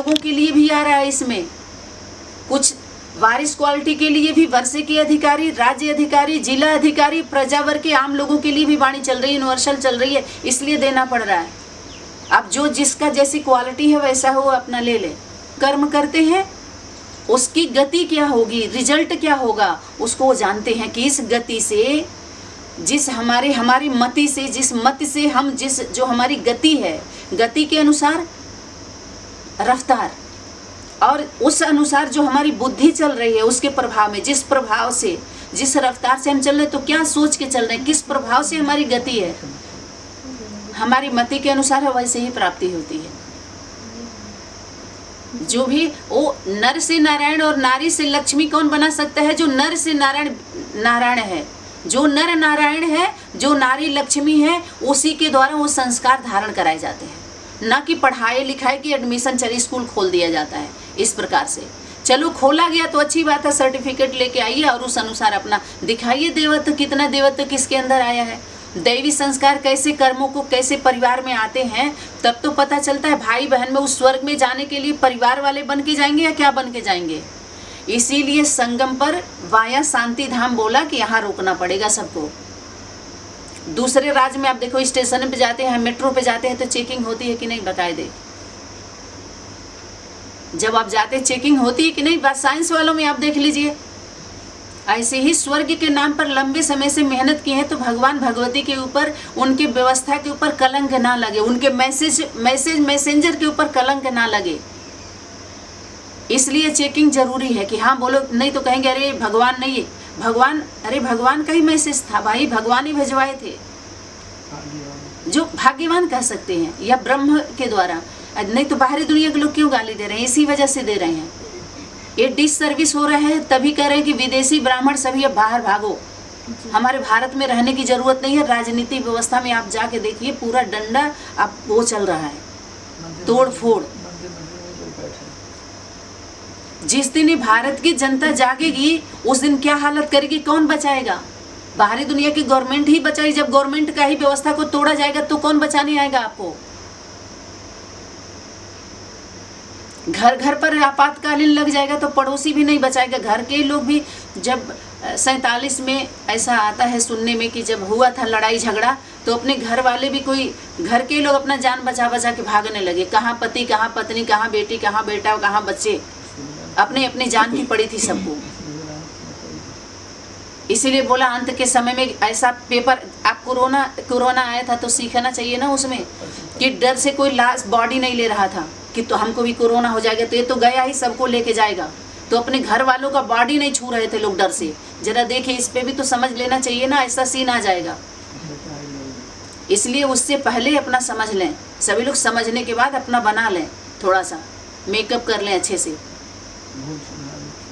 लोगों के लिए भी आ रहा है इसमें, कुछ वारिस क्वालिटी के लिए भी वर्षे के अधिकारी, राज्य अधिकारी, जिला अधिकारी, प्रजावर्ग के आम लोगों के लिए भी वाणी चल रही है, यूनिवर्सल चल रही है, इसलिए देना पड़ रहा है। अब जो जिसका जैसी क्वालिटी है वैसा हो अपना ले ले। कर्म करते हैं उसकी गति क्या होगी, रिजल्ट क्या होगा, उसको वो जानते हैं कि इस गति से, जिस हमारी मति से, जिस मत से हम जो हमारी गति है, गति के अनुसार रफ्तार, और उस अनुसार जो हमारी बुद्धि चल रही है उसके प्रभाव में, जिस प्रभाव से, जिस रफ्तार से हम चल रहे हैं, तो क्या सोच के चल रहे हैं, किस प्रभाव से हमारी गति है, हमारी मति के अनुसार है, वैसे ही प्राप्ति होती है। जो भी वो नर से नारायण और नारी से लक्ष्मी कौन बना सकता है? जो नर से नारायण है, जो नर नारायण है, जो नारी लक्ष्मी है, उसी के द्वारा वो संस्कार धारण कराए जाते हैं, ना कि पढ़ाई लिखाई की एडमिशन चलिए स्कूल खोल दिया जाता है इस प्रकार से। चलो खोला गया तो अच्छी बात है, सर्टिफिकेट लेके आइए और उस अनुसार अपना दिखाइए देवत्व, कितना देवत्व किसके अंदर आया है, दैवी संस्कार कैसे कर्मों को कैसे परिवार में आते हैं, तब तो पता चलता है भाई बहन में उस स्वर्ग में जाने के लिए परिवार वाले बन के जाएंगे या क्या बन के जाएंगे। इसीलिए संगम पर वाया शांति धाम बोला कि यहाँ रोकना पड़ेगा सबको। दूसरे राज्य में आप देखो, स्टेशन पे जाते हैं, मेट्रो पे जाते हैं तो चेकिंग होती है कि नहीं, बताए दे। जब आप जाते चेकिंग होती है कि नहीं, बात साइंस वालों में आप देख लीजिए। ऐसे ही स्वर्ग के नाम पर लंबे समय से मेहनत की है तो भगवान भगवती के ऊपर, उनके व्यवस्था के ऊपर कलंक ना लगे, उनके मैसेंजर के ऊपर कलंक ना लगे, इसलिए चेकिंग जरूरी है कि हाँ बोलो, नहीं तो कहेंगे अरे भगवान नहीं है, भगवान, अरे भगवान का ही मैसेज था भाई, भगवान ही भिजवाए थे, जो भाग्यवान कह सकते हैं, या ब्रह्म के द्वारा। नहीं तो बाहरी दुनिया के लोग क्यों गाली दे रहे हैं? इसी वजह से दे रहे हैं। ये डिस सर्विस हो रहा है, तभी कह रहे हैं कि विदेशी ब्राह्मण सभी अब बाहर भागो, हमारे भारत में रहने की जरूरत नहीं है। राजनीति व्यवस्था में आप जाके देखिए, पूरा डंडा अब वो चल रहा है, तोड़ फोड़। जिस दिन भारत की जनता जागेगी उस दिन क्या हालत करेगी, कौन बचाएगा? बाहरी दुनिया की गवर्नमेंट ही बचाई। जब गवर्नमेंट का ही व्यवस्था को तोड़ा जाएगा तो कौन बचाने आएगा आपको? घर घर पर आपातकालीन लग जाएगा तो पड़ोसी भी नहीं बचाएगा, घर के लोग भी। जब 47 में ऐसा आता है सुनने में कि जब हुआ था लड़ाई झगड़ा तो अपने घर वाले भी, कोई घर के लोग अपना जान बचा बचा के भागने लगे। कहाँ पति, कहाँ पत्नी, कहाँ बेटी, कहाँ बेटा, कहाँ बच्चे, अपने अपनी जान की पड़ी थी सबको। इसीलिए बोला अंत के समय में ऐसा पेपर, आप कोरोना आया था तो सीखना चाहिए ना उसमें, कि डर से कोई लाश बॉडी नहीं ले रहा था कि तो हमको भी कोरोना हो जाएगा, तो ये तो गया ही सबको लेके जाएगा, तो अपने घर वालों का बॉडी नहीं छू रहे थे लोग डर से। जरा देखिए, इस पे भी तो समझ लेना चाहिए ना, ऐसा सीन आ जाएगा। इसलिए उससे पहले अपना समझ लें, सभी लोग समझने के बाद अपना बना लें, थोड़ा सा मेकअप कर लें अच्छे से।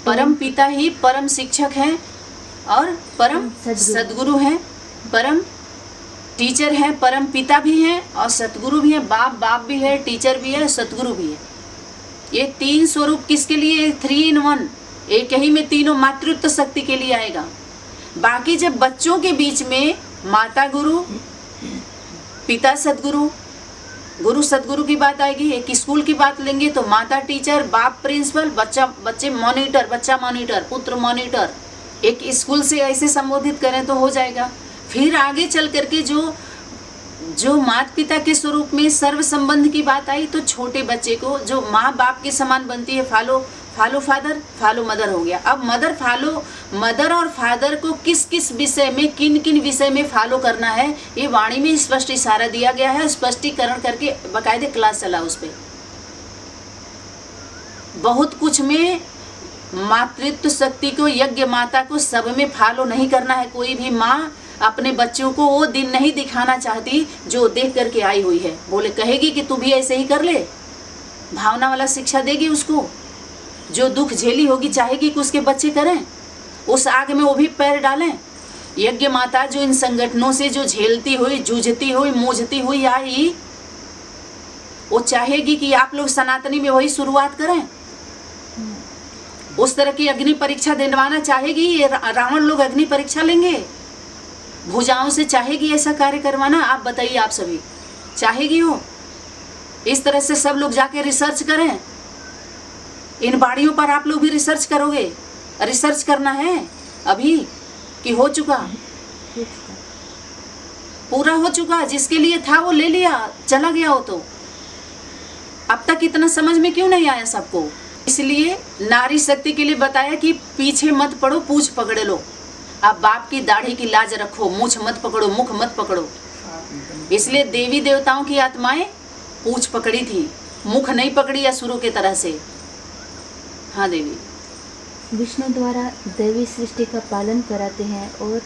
परम पिता ही परम शिक्षक हैं और परम सदगुरु हैं, परम टीचर हैं, परम पिता भी हैं और सतगुरु भी हैं। बाप भी है, टीचर भी है, सतगुरु भी है। ये तीन स्वरूप किसके लिए? 3 in 1, एक ही में तीनों मातृत्व शक्ति के लिए आएगा। बाकी जब बच्चों के बीच में माता गुरु, पिता सतगुरु, गुरु सतगुरु की बात आएगी, एक स्कूल की बात लेंगे तो माता टीचर, बाप प्रिंसिपल, बच्चे मॉनिटर, बच्चा मॉनिटर, पुत्र मॉनिटर। एक स्कूल से ऐसे संबोधित करें तो हो जाएगा। फिर आगे चल करके जो माता पिता के स्वरूप में सर्व संबंध की बात आई तो छोटे बच्चे को जो माँ बाप के समान बनती है, फॉलो फादर, फॉलो मदर हो गया। अब मदर और फादर को किस किस विषय में, किन किन विषय में फॉलो करना है, ये वाणी में स्पष्ट इशारा दिया गया है। स्पष्टीकरण करके बाकायदे क्लास चला उस पर। बहुत कुछ में मातृत्व शक्ति को, यज्ञ माता को सब में फॉलो नहीं करना है। कोई भी माँ अपने बच्चों को वो दिन नहीं दिखाना चाहती जो देख करके आई हुई है। बोले कहेगी कि तू भी ऐसे ही कर ले, भावना वाला शिक्षा देगी उसको। जो दुख झेली होगी चाहेगी कि उसके बच्चे करें, उस आग में वो भी पैर डालें। यज्ञ माता जो इन संगठनों से जो झेलती हुई, जूझती हुई, मूझती हुई आई, वो चाहेगी कि आप लोग सनातनी में वही शुरुआत करें। उस तरह की अग्नि परीक्षा दिलवाना चाहेगी। ये रावण लोग अग्नि परीक्षा लेंगे, भुजाओं से चाहेगी ऐसा कार्य करवाना। आप बताइए, आप सभी चाहेगी हो? इस तरह से सब लोग जाके रिसर्च करें इन बाड़ियों पर आप लोग भी रिसर्च करोगे? रिसर्च करना है अभी कि हो चुका? पूरा हो चुका, जिसके लिए था वो ले लिया, चला गया हो। तो अब तक इतना समझ में क्यों नहीं आया सबको? इसलिए नारी शक्ति के लिए बताया कि पीछे मत पड़ो, पूछ पकड़ लो। आप बाप की दाढ़ी की लाज रखो, मूछ मत पकड़ो, मुख मत पकड़ो। इसलिए देवी देवताओं की आत्माएं पूछ पकड़ी थी, मुख नहीं पकड़ी असुरों की तरह से। हाँ देवी। विष्णु द्वारा दैवी सृष्टि का पालन कराते हैं और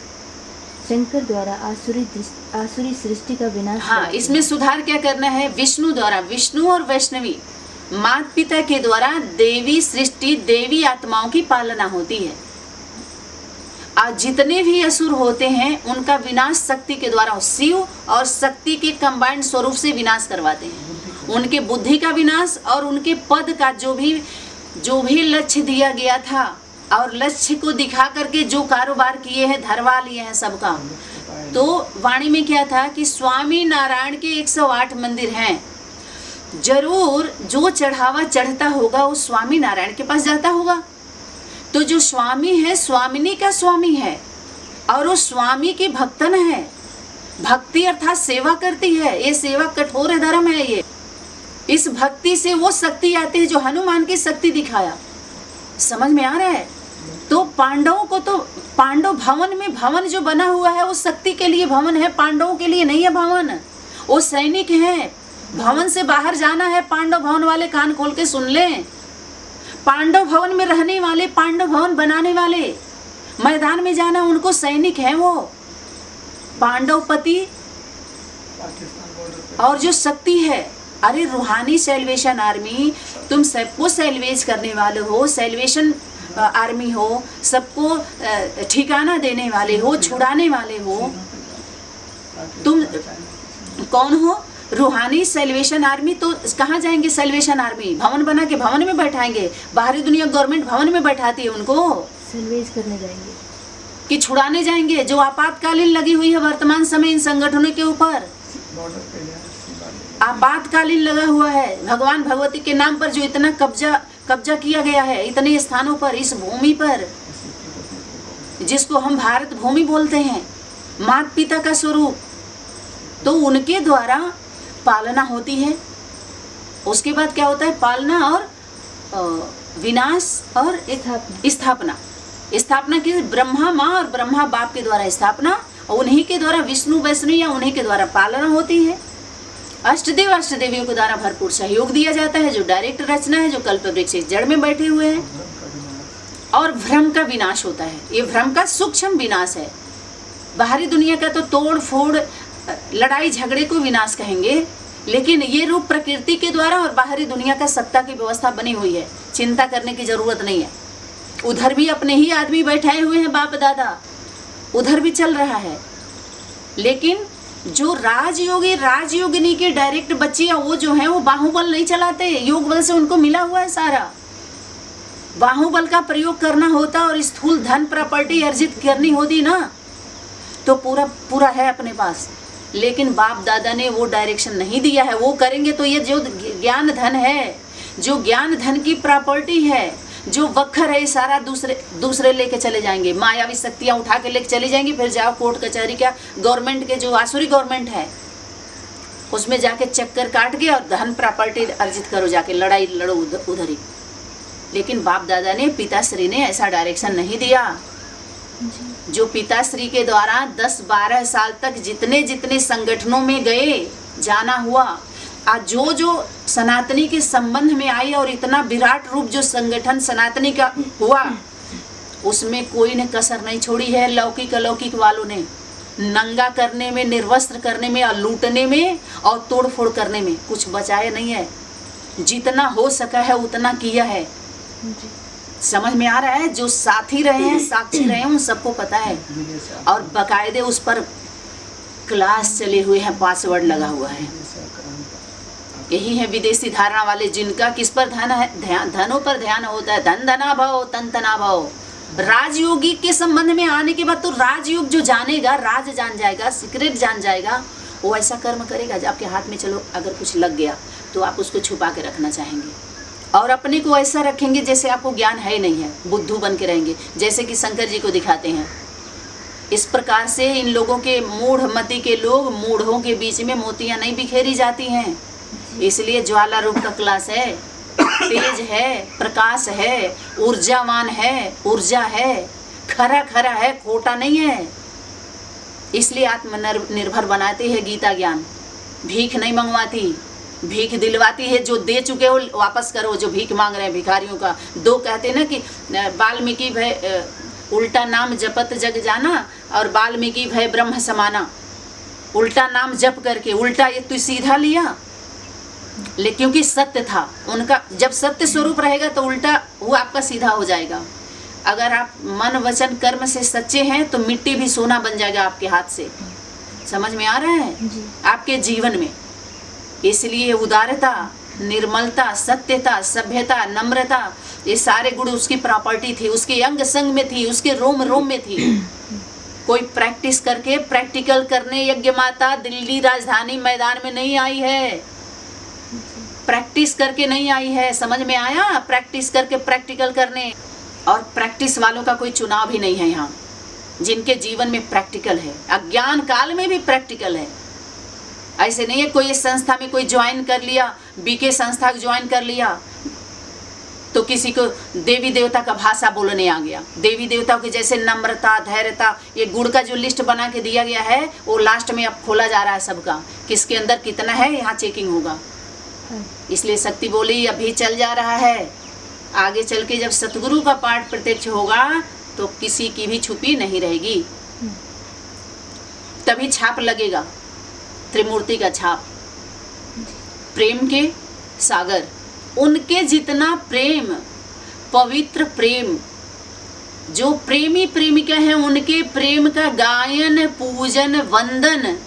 शंकर द्वारा आसुरी सृष्टि का विनाश। हाँ, इसमें सुधार क्या करना है? विष्णु द्वारा, विष्णु और वैष्णवी माता पिता के द्वारा देवी सृष्टि, देवी आत्माओं की पालना होती है। आज जितने भी असुर होते हैं उनका विनाश शक्ति के द्वारा, शिव और शक्ति के कंबाइंड स्वरूप से विनाश करवाते हैं। उनके बुद्धि का विनाश और उनके पद का जो भी लक्ष्य दिया गया था और लक्ष्य को दिखा करके जो कारोबार किए हैं, धरवा लिए हैं सबका। तो वाणी में क्या था कि स्वामी नारायण के 108 मंदिर हैं, जरूर जो चढ़ावा चढ़ता होगा वो स्वामी नारायण के पास जाता होगा। तो जो स्वामी है स्वामिनी का स्वामी है और वो स्वामी की भक्तन है। भक्ति अर्थात सेवा करती है, ये सेवा कठोर धर्म है। ये इस भक्ति से वो शक्ति आती है जो हनुमान की शक्ति दिखाया। समझ में आ रहा है? तो पांडवों को तो पांडव भवन में, भवन जो बना हुआ है वो शक्ति के लिए भवन है, पांडवों के लिए नहीं है भवन। वो सैनिक हैं, भवन से बाहर जाना है। पांडव भवन वाले कान खोल के सुन लें। पांडव भवन में रहने वाले, पांडव भवन बनाने वाले, मैदान में जाना उनको सैनिक हैं वो पांडवपति। और जो शक्ति है, अरे रूहानी सेल्वेशन आर्मी, तुम सबको सेल्वेज करने वाले हो, सेल्वेशन आर्मी हो, सबको ठिकाना देने वाले हो, छुड़ाने वाले हो। तुम कौन हो? रूहानी सेल्वेशन आर्मी। तो कहाँ जाएंगे सेल्वेशन आर्मी? भवन बना के भवन में बैठाएंगे। बाहरी दुनिया गवर्नमेंट भवन में बैठाती है उनको। सेल्वेज करने जाएंगे कि छुड़ाने जाएंगे? जो आपातकालीन लगी हुई है वर्तमान समय इन संगठनों के ऊपर, आपातकालीन लगा हुआ है। भगवान भगवती के नाम पर जो इतना कब्जा किया गया है इतने स्थानों पर, इस भूमि पर जिसको हम भारत भूमि बोलते हैं, माता पिता का स्वरूप, तो उनके द्वारा पालना होती है। उसके बाद क्या होता है? पालना और विनाश और स्थापना की ब्रह्मा माँ और ब्रह्मा बाप के द्वारा स्थापना, और उन्हीं के द्वारा विष्णु वैष्णवी या उन्हीं के द्वारा पालना होती है। अष्टदेव अष्टदेवियों के द्वारा भरपूर सहयोग दिया जाता है, जो डायरेक्ट रचना है, जो कल्प वृक्ष जड़ में बैठे हुए हैं। और भ्रम का विनाश होता है। ये भ्रम का सूक्ष्म विनाश है। बाहरी दुनिया का तो तोड़ फोड़, लड़ाई झगड़े को विनाश कहेंगे, लेकिन ये रूप प्रकृति के द्वारा और बाहरी दुनिया का सत्ता की व्यवस्था बनी हुई है। चिंता करने की जरूरत नहीं है। उधर भी अपने ही आदमी बैठाए हुए हैं, बाप दादा, उधर भी चल रहा है। लेकिन जो राजयोगी राजयोगिनी के डायरेक्ट बच्चियां, वो जो हैं वो बाहुबल नहीं चलाते। योग बल से उनको मिला हुआ है सारा। बाहुबल का प्रयोग करना होता और स्थूल धन प्रॉपर्टी अर्जित करनी होती ना, तो पूरा है अपने पास। लेकिन बाप दादा ने वो डायरेक्शन नहीं दिया है। वो करेंगे तो ये जो ज्ञान धन है, जो ज्ञान धन की प्रॉपर्टी है, जो वक्र है, सारा दूसरे लेके चले जाएंगे। मायावी शक्तियां उठा के लेके चली जाएंगी। फिर जाओ कोर्ट कचहरी का, गवर्नमेंट के जो आसुरी गवर्नमेंट है उसमें जाके चक्कर काट के और धन प्रॉपर्टी अर्जित करो, जाके लड़ाई लड़ो उधर ही। लेकिन बाप दादा ने, पिताश्री ने ऐसा डायरेक्शन नहीं दिया। जो पिताश्री के द्वारा 10-12 साल तक जितने संगठनों में गए, जाना हुआ, आज जो सनातनी के संबंध में आई और इतना विराट रूप जो संगठन सनातनी का हुआ, उसमें कोई ने कसर नहीं छोड़ी है। लौकिक अलौकिक वालों ने नंगा करने में, निर्वस्त्र करने में और लूटने में और तोड़फोड़ करने में कुछ बचाया नहीं है। जितना हो सका है उतना किया है। समझ में आ रहा है? जो साथी रहे हैं, साक्षी रहे हैं, उन सबको पता है। और बकायदे उस पर क्लास चले हुए हैं, पासवर्ड लगा हुआ है। यही है विदेशी धारणा वाले, जिनका किस पर ध्यान है? धनों पर ध्यान होता है। धन धना भाव, तन तना भाव। राजयोगी के संबंध में आने के बाद तो राजयोग जो जानेगा, राज जान जाएगा, सीक्रेट जान जाएगा, वो ऐसा कर्म करेगा जो आपके हाथ में चलो अगर कुछ लग गया तो आप उसको छुपा के रखना चाहेंगे। और अपने को ऐसा रखेंगे जैसे आपको ज्ञान है ही नहीं है, बुद्धू बन के रहेंगे, जैसे कि शंकर जी को दिखाते हैं। इस प्रकार से इन लोगों के मूढ़ मति के लोग, मूढ़ों के बीच में मोतियां नहीं बिखेरी जाती हैं। इसलिए ज्वाला रूप का क्लास है, तेज है, प्रकाश है, ऊर्जावान है, ऊर्जा है, खरा खरा है, खोटा नहीं है। इसलिए आत्मनिर्भर बनाती है गीता ज्ञान। भीख नहीं मंगवाती, भीख दिलवाती है। जो दे चुके हो वापस करो, जो भीख मांग रहे हैं भिखारियों का। दो कहते ना कि वाल्मीकि भय उल्टा नाम जपत जग जाना और वाल्मीकि भय ब्रह्म समाना। उल्टा नाम जप करके, उल्टा ये तू सीधा लिया, लेकिन क्योंकि सत्य था उनका। जब सत्य स्वरूप रहेगा तो उल्टा वो आपका सीधा हो जाएगा। अगर आप मन वचन कर्म से सच्चे हैं तो मिट्टी भी सोना बन जाएगा आपके हाथ से। समझ में आ रहा है जी। आपके जीवन में। इसलिए उदारता, निर्मलता, सत्यता, सभ्यता, नम्रता, ये सारे गुण उसकी प्रॉपर्टी थी, उसके अंग संग में थी, उसके रोम रोम में थी। कोई प्रैक्टिस करके प्रैक्टिकल करने यज्ञ माता दिल्ली राजधानी मैदान में नहीं आई है, प्रैक्टिस करके नहीं आई है। समझ में आया? प्रैक्टिस करके प्रैक्टिकल करने। और प्रैक्टिस वालों का कोई चुनाव भी नहीं है यहाँ, जिनके जीवन में प्रैक्टिकल है। अज्ञान काल में भी प्रैक्टिकल है। ऐसे नहीं है कोई इस संस्था में कोई ज्वाइन कर लिया, बीके संस्था ज्वाइन कर लिया तो किसी को देवी देवता का भाषा बोलने आ गया। देवी देवताओं के जैसे नम्रता, धैर्यता, ये गुण का जो लिस्ट बना के दिया गया है वो लास्ट में अब खोला जा रहा है सबका, किसके अंदर कितना है, यहाँ चेकिंग होगा। इसलिए शक्ति बोली अभी चल जा रहा है। आगे चल के जब सतगुरु का पाठ प्रत्यक्ष होगा तो किसी की भी छुपी नहीं रहेगी, तभी छाप लगेगा, त्रिमूर्ति का छाप। प्रेम के सागर, उनके जितना प्रेम, पवित्र प्रेम, जो प्रेमी प्रेमिका हैं उनके प्रेम का गायन, पूजन, वंदन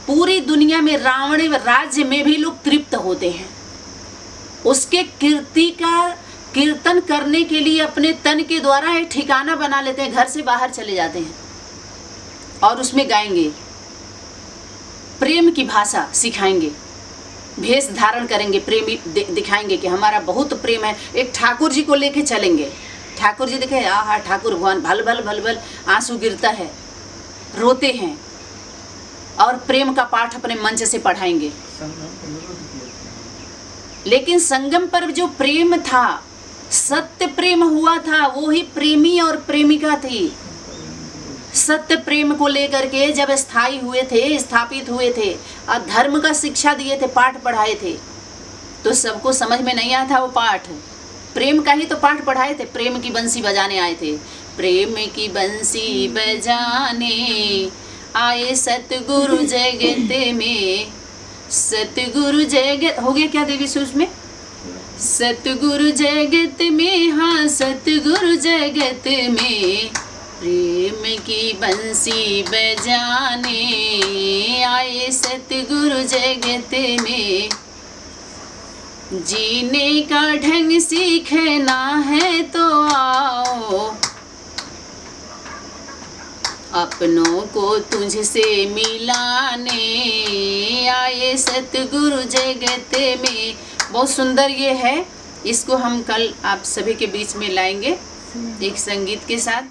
पूरी दुनिया में, रावण राज्य में भी लोग तृप्त होते हैं। उसके कीर्ति का कीर्तन करने के लिए अपने तन के द्वारा एक ठिकाना बना लेते हैं, घर से बाहर चले जाते हैं और उसमें गाएंगे, प्रेम की भाषा सिखाएंगे, भेष धारण करेंगे, प्रेमी दिखाएंगे कि हमारा बहुत प्रेम है। एक ठाकुर जी को लेके चलेंगे, ठाकुर जी देखे आहा ठाकुर भगवान, भल भल भल भल आंसू गिरता है, रोते हैं, और प्रेम का पाठ अपने मंच से पढ़ाएंगे। लेकिन संगम पर जो प्रेम था, सत्य प्रेम हुआ था, वो ही प्रेमी और प्रेमिका थी। सत्य प्रेम को लेकर के जब स्थायी हुए थे, स्थापित हुए थे और धर्म का शिक्षा दिए थे, पाठ पढ़ाए थे, तो सबको समझ में नहीं आया था वो पाठ। प्रेम का ही तो पाठ पढ़ाए थे। प्रेम की बंसी बजाने आए थे, प्रेम की बंसी बजाने आए सतगुरु जगत में। सतगुरु जगत हो गया क्या देवी सूज में? सतगुरु जगत में, हाँ सतगुरु जगत में, प्रेम की बंसी बजाने आए सतगुरु जगत में। जीने का ढंग सीखना है तो आओ, अपनों को तुझसे मिलाने आए सतगुरु जगत में। बहुत सुंदर ये है, इसको हम कल आप सभी के बीच में लाएंगे एक संगीत के साथ।